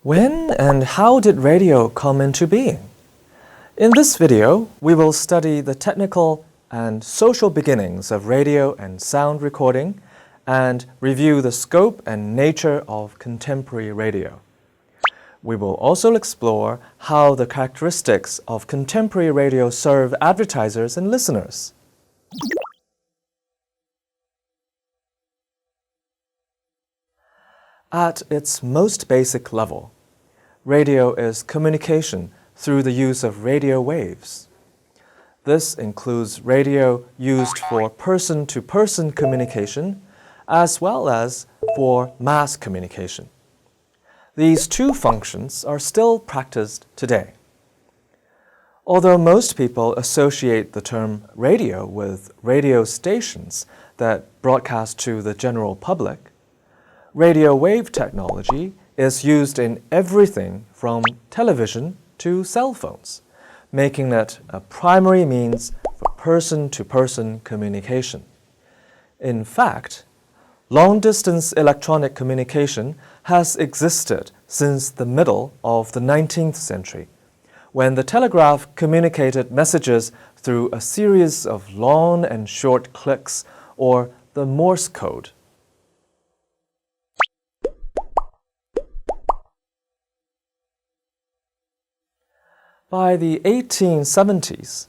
When and how did radio come into being? In this video, we will study the technical and social beginnings of radio and sound recording and review the scope and nature of contemporary radio. We will also explore how the characteristics of contemporary radio serve advertisers and listeners. At its most basic level, radio is communication through the use of radio waves. This includes radio used for person-to-person communication as well as for mass communication. These two functions are still practiced today. Although most people associate the term radio with radio stations that broadcast to the general public, radio wave technology is used in everything from television to cell phones, making it a primary means for person-to-person communication. In fact, long-distance electronic communication has existed since the middle of the 19th century, when the telegraph communicated messages through a series of long and short clicks, or the Morse code. By the 1870s,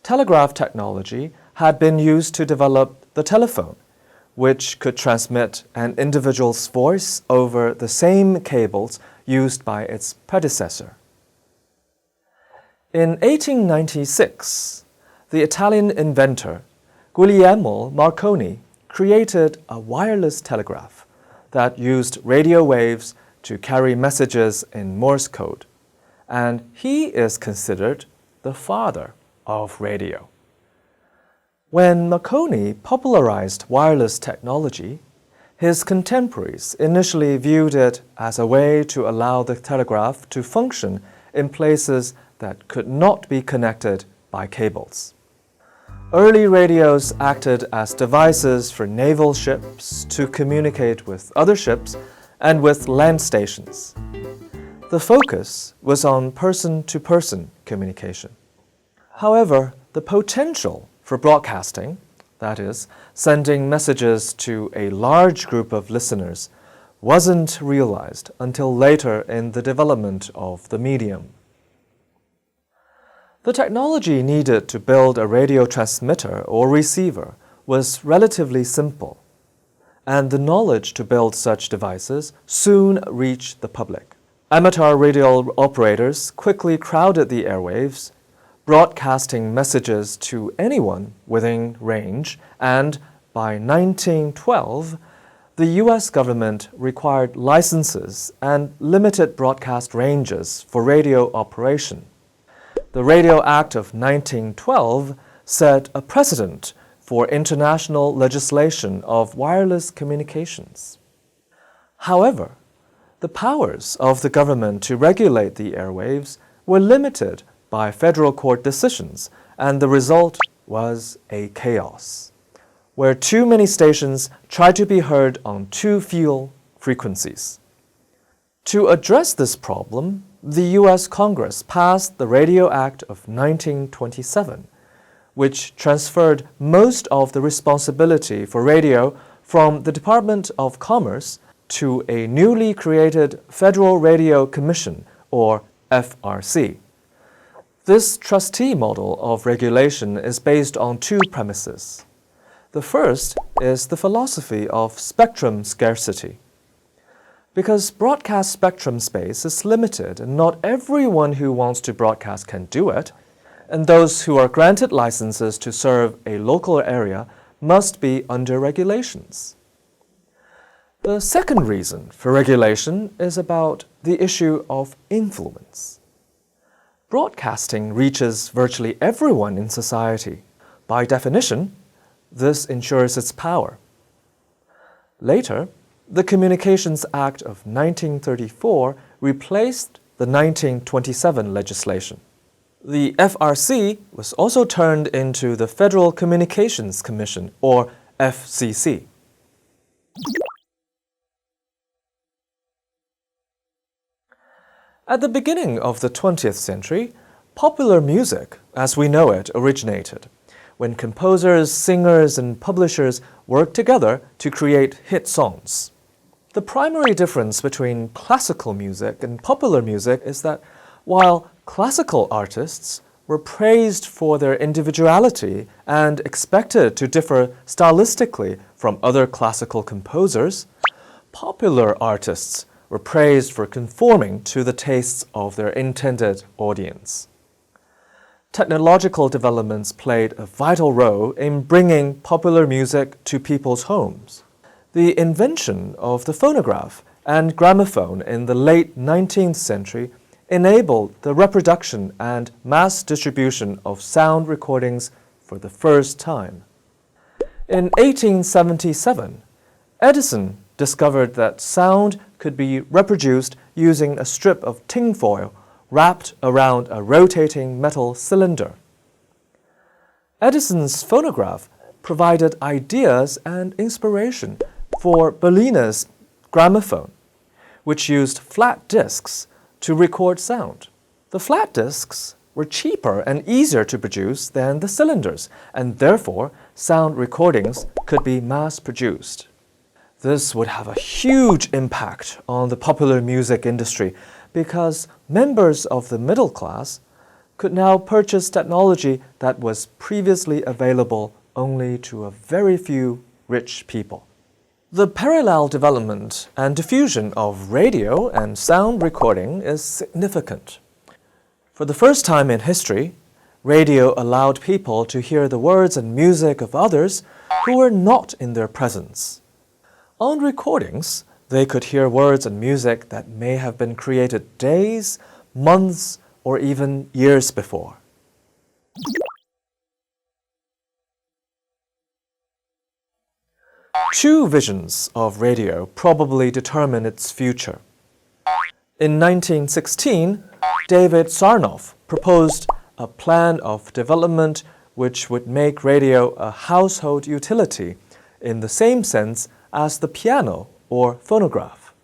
telegraph technology had been used to develop the telephone, which could transmit an individual's voice over the same cables used by its predecessor. In 1896, the Italian inventor Guglielmo Marconi created a wireless telegraph that used radio waves to carry messages in Morse code, and he is considered the father of radio. When Marconi popularized wireless technology, his contemporaries initially viewed it as a way to allow the telegraph to function in places that could not be connected by cables. Early radios acted as devices for naval ships to communicate with other ships and with land stations. The focus was on person-to-person communication. However, the potential for broadcasting, that is, sending messages to a large group of listeners, wasn't realized until later in the development of the medium. The technology needed to build a radio transmitter or receiver was relatively simple, and the knowledge to build such devices soon reached the public. Amateur radio operators quickly crowded the airwaves, broadcasting messages to anyone within range, and by 1912, the U.S. government required licenses and limited broadcast ranges for radio operation. The Radio Act of 1912 set a precedent for international legislation of wireless communications. However, the powers of the government to regulate the airwaves were limited by federal court decisions, and the result was a chaos, where too many stations tried to be heard on too few frequencies. To address this problem, the U.S. Congress passed the Radio Act of 1927, which transferred most of the responsibility for radio from the Department of Commerce to a newly created Federal Radio Commission, or FRC. This trustee model of regulation is based on two premises. The first is the philosophy of spectrum scarcity. Because broadcast spectrum space is limited and not everyone who wants to broadcast can do it, and those who are granted licenses to serve a local area must be under regulations. The second reason for regulation is about the issue of influence. Broadcasting reaches virtually everyone in society. By definition, this ensures its power. Later, the Communications Act of 1934 replaced the 1927 legislation. The FRC was also turned into the Federal Communications Commission, or FCC. At the beginning of the 20th century, popular music, as we know it, originated when composers, singers, and publishers worked together to create hit songs. The primary difference between classical music and popular music is that while classical artists were praised for their individuality and expected to differ stylistically from other classical composers, popular artists were praised for conforming to the tastes of their intended audience. Technological developments played a vital role in bringing popular music to people's homes. The invention of the phonograph and gramophone in the late 19th century enabled the reproduction and mass distribution of sound recordings for the first time. In 1877, Edison discovered that sound could be reproduced using a strip of tinfoil wrapped around a rotating metal cylinder. Edison's phonograph provided ideas and inspiration for Bellina's gramophone, which used flat discs to record sound. The flat discs were cheaper and easier to produce than the cylinders, and therefore sound recordings could be mass-produced. This would have a huge impact on the popular music industry because members of the middle class could now purchase technology that was previously available only to a very few rich people. The parallel development and diffusion of radio and sound recording is significant. For the first time in history, radio allowed people to hear the words and music of others who were not in their presence. On recordings, they could hear words and music that may have been created days, months, or even years before. Two visions of radio probably determine its future. In 1916, David Sarnoff proposed a plan of development which would make radio a household utility in the same sense as the piano or phonograph.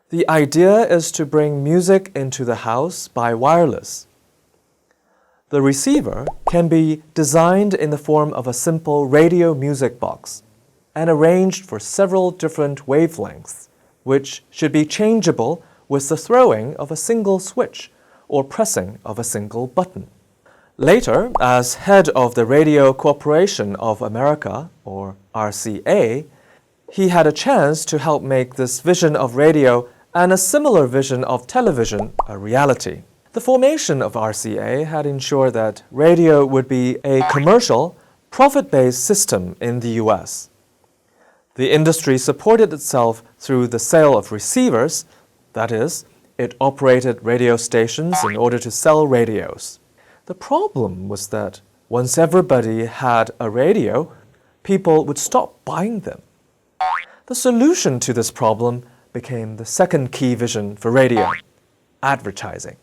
The idea is to bring music into the house by wireless. The receiver can be designed in the form of a simple radio music box and arranged for several different wavelengths, which should be changeable with the throwing of a single switch or pressing of a single button. Later, as head of the Radio Corporation of America, or RCA, he had a chance to help make this vision of radio and a similar vision of television a reality. The formation of RCA had ensured that radio would be a commercial, profit-based system in the US. The industry supported itself through the sale of receivers, that is, it operated radio stations in order to sell radios. The problem was that once everybody had a radio, people would stop buying them. The solution to this problem became the second key vision for radio: advertising.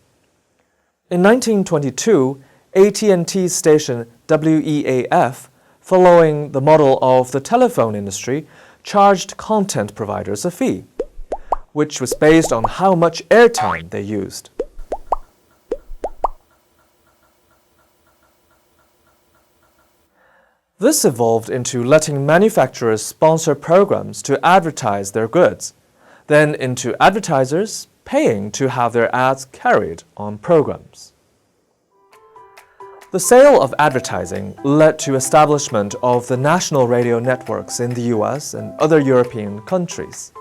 In 1922, AT&T station WEAF, following the model of the telephone industry, charged content providers a fee, which was based on how much airtime they used. This evolved into letting manufacturers sponsor programs to advertise their goods, then into advertisers paying to have their ads carried on programs. The sale of advertising led to establishment of the national radio networks in the US and other European countries.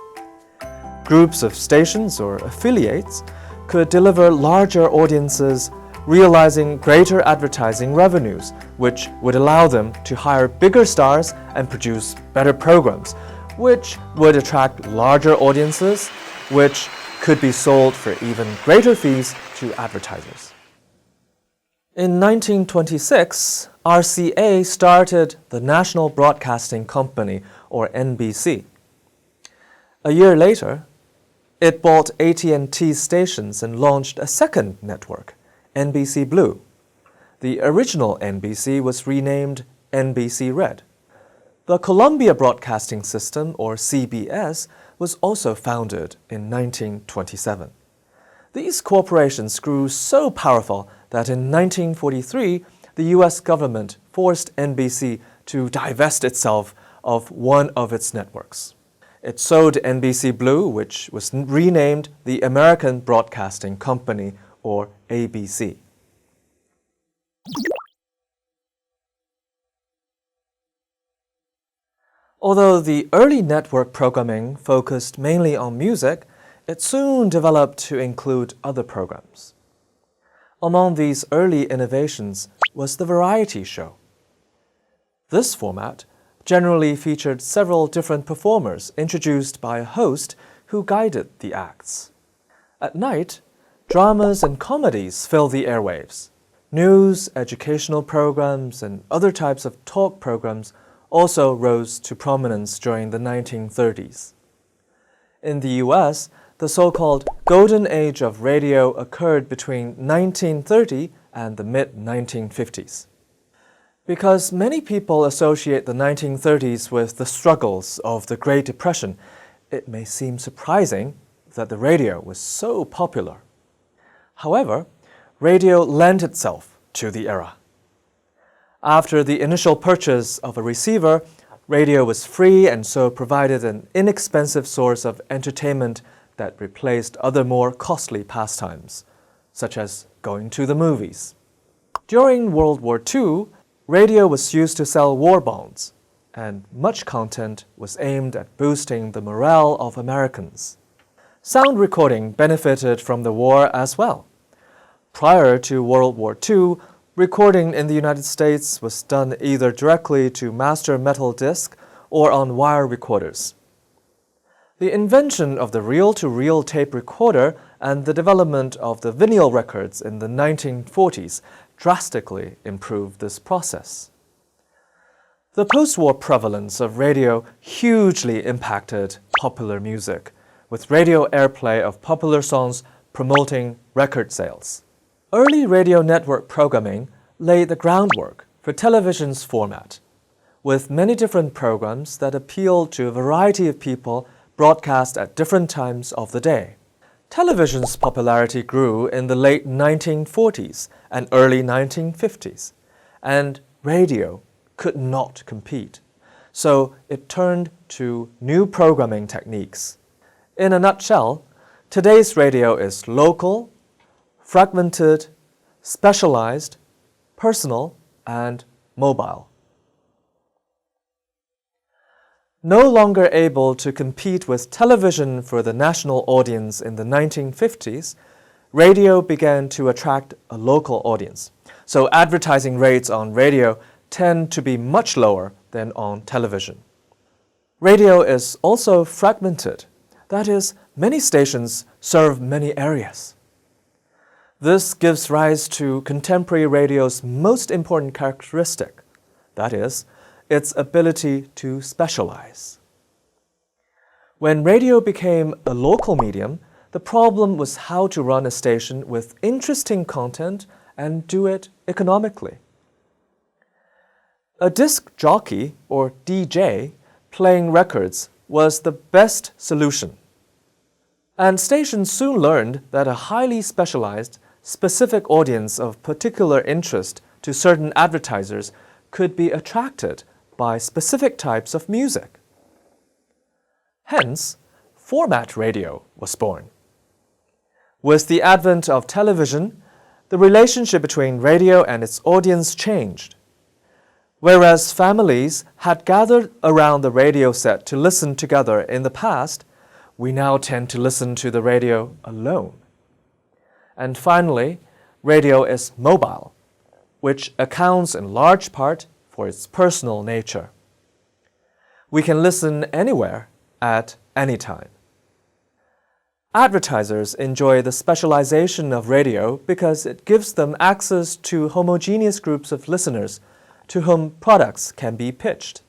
Groups of stations or affiliates could deliver larger audiences, realizing greater advertising revenues, which would allow them to hire bigger stars and produce better programs, which would attract larger audiences, which could be sold for even greater fees to advertisers. In 1926, RCA started the National Broadcasting Company, or NBC. A year later, it bought AT&T stations and launched a second network, NBC Blue. The original NBC was renamed NBC Red. The Columbia Broadcasting System, or CBS, was also founded in 1927. These corporations grew so powerful that in 1943, the US government forced NBC to divest itself of one of its networks. It sold NBC Blue, which was renamed the American Broadcasting Company, or ABC. Although the early network programming focused mainly on music, it soon developed to include other programs. Among these early innovations was the variety show. This format generally featured several different performers introduced by a host who guided the acts. At night, dramas and comedies filled the airwaves. News, educational programs, and other types of talk programs also rose to prominence during the 1930s. In the US, the so-called Golden Age of radio occurred between 1930 and the mid-1950s. Because many people associate the 1930s with the struggles of the Great Depression, it may seem surprising that the radio was so popular. However, radio lent itself to the era. After the initial purchase of a receiver, radio was free and so provided an inexpensive source of entertainment that replaced other more costly pastimes, such as going to the movies. During World War II, radio was used to sell war bonds, and much content was aimed at boosting the morale of Americans. Sound recording benefited from the war as well. Prior to World War II, recording in the United States was done either directly to master metal disc or on wire recorders. The invention of the reel-to-reel tape recorder and the development of the vinyl records in the 1940s drastically improved this process. The post-war prevalence of radio hugely impacted popular music, with radio airplay of popular songs promoting record sales. Early radio network programming laid the groundwork for television's format, with many different programs that appealed to a variety of people broadcast at different times of the day. Television's popularity grew in the late 1940s and early 1950s, and radio could not compete, so it turned to new programming techniques. In a nutshell, today's radio is local, fragmented, specialized, personal, and mobile. No longer able to compete with television for the national audience in the 1950s, radio began to attract a local audience. So advertising rates on radio tend to be much lower than on television. Radio is also fragmented. That is, many stations serve many areas. This gives rise to contemporary radio's most important characteristic, that is, its ability to specialize. When radio became a local medium, the problem was how to run a station with interesting content and do it economically. A disc jockey, or DJ, playing records was the best solution. And stations soon learned that a highly specialized, specific audience of particular interest to certain advertisers could be attracted by specific types of music. Hence, format radio was born. With the advent of television, the relationship between radio and its audience changed. Whereas families had gathered around the radio set to listen together in the past, we now tend to listen to the radio alone. And finally, radio is mobile, which accounts in large part for its personal nature. We can listen anywhere, at any time. Advertisers enjoy the specialization of radio because it gives them access to homogeneous groups of listeners to whom products can be pitched.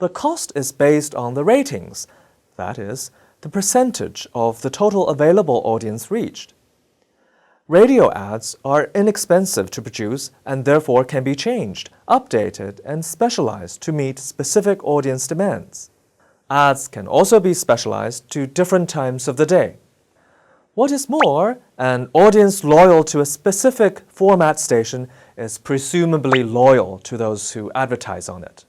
The cost is based on the ratings, that is, the percentage of the total available audience reached. Radio ads are inexpensive to produce and therefore can be changed, updated, and specialized to meet specific audience demands. Ads can also be specialized to different times of the day. What is more, an audience loyal to a specific format station is presumably loyal to those who advertise on it.